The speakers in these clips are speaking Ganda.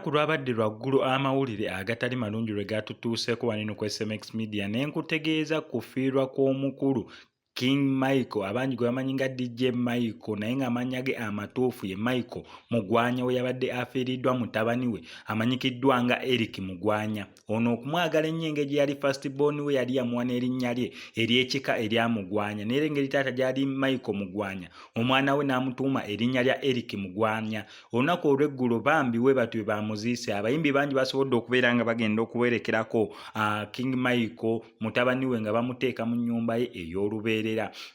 olunaku lwabadde lwaggulu amawulire agatali malungi lwe gatutuuseeko wanino ku SMX Media ne nkutegeeza kufiirwa kw'omukulu King Michael abangi gwe bamanyi nga DJ Michael naye ng'amannya ge amatuufu ye Michael Mugwanya we yabadde afiiriddwa mutabani we amanyikiddwa nga Eric Mugwanya. Ono okumwagala ennyo engeri gye yali first born we yali yamuwa n'erinnya lye ery'ekika erya Mugwanya naye engeri taata gyali Michael Mugwanya omwana we n'amutuuma erinnya lya Eric Mugwanya. Olunaku olw'eggulo bambi we batyo be bamuziise abayimbi bangi basobodde okubeera nga bagenda okuwerekerako King Michael mutabani we nga bamuteeka mu nnyumba ye ey'olubeerera.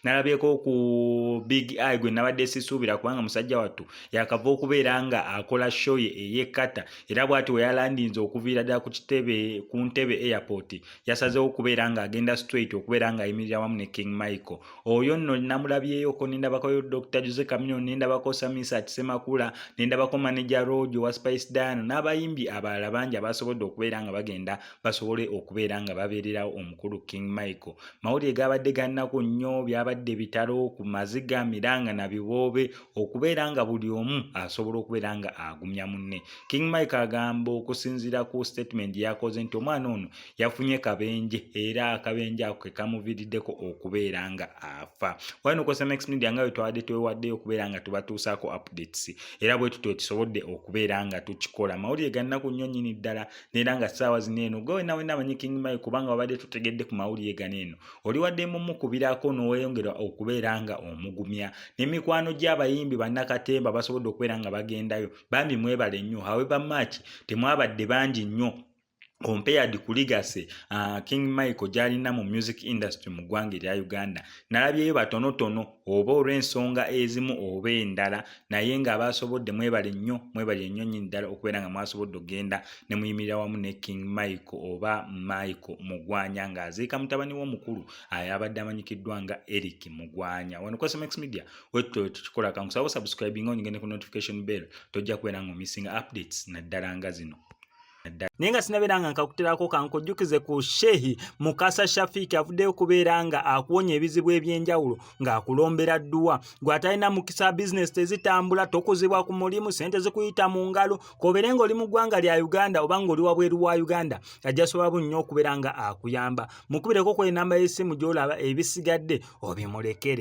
Nalabyeko ku Big Eye gwe nabadde sisuubira kubanga musajja wattu yakava okubeera nga akola show ye ey'ekkata era bw'ati we yalandinze okuviira ddala ku ntebe airport yasazeewo okubeera nga agenda straight okubeera nga ayimirira wamu ne King Michael. Oyo nno namulabyeyoko nendabako Dr. Jose Camino nendabako Samisat Semakula nendabako manager Rojo wa Spice Diana n'abayimbi abalala bangi abasobodde okubeera nga bagenda basobole okubeera nga babeererawo omukulu King Michael. Mawulire gabadde gannaku nnyo byabadde bitalo ku maziga miranga na biwoobe okubeera nga buli omu asobola okubeera nga agumya munne. King Michael agamba okusinziira ku statement yakoze nti omwana ono yafunye kabenje era akabenje ako ke kamuviiriddeko okubeera nga afa. Wano ku SMX Media nga twawadde twewaddeyo okubeera nga tubatuusaako updates era bwe tutyo tusobodde okubeera nga tukikola. Mawulire gannaku nnyo nnyini ddala neera nga ssaawa zino eno gwe wenna amanyi King Michael kubanga wabadde tutegedde ku mawulire gano eno oli waddemu mukubirako n'oweyongera okubeera nga omugumya n'emikwano gy'abayimbi bannakatemba basobodde okubeera nga bagendayo bambi mwebale nnyo however much temwabadde bangi nnyo compared ku legacy King Michael gyalina mu music industry mu ggwanga erya Uganda. Nalabyeyo batonotono oba olw'ensonga ezimu oba endala naye ng'abasobodde mwebale nnyo nnyini ddala okubeera nga mwasobodde okgenda ne muyimirira wamu ne King Michael oba Michael Mugwanya ng'aziika mutabani w'omukulu ayabadde amanyikiddwa nga Eric Mugwanya. Wano ku SMX Media wetto tukikola kankusaba subscribing ongende ku notification bell tojja kubeera nga omissinga updates naddala nga zino. Nenga sinaberanga nkakuterako kankojjukize ku Shehi Mukasa Shafiki avuddeyo kubeera nga akuwonya ebizibu ebyenjawulo ng'akulombera dduwa gwatalina mukisa business tezitambula tokuzibwa ku mulimu sente zikuyita mu ngalo kobeere ng'oli mu ggwanga lya Uganda oba ng'oli wabweru wa Uganda ajja sobola nnyo okubeera nga akuyamba mukubireko ku enamba y'essimu gy'olaba ebisigadde obimulekere.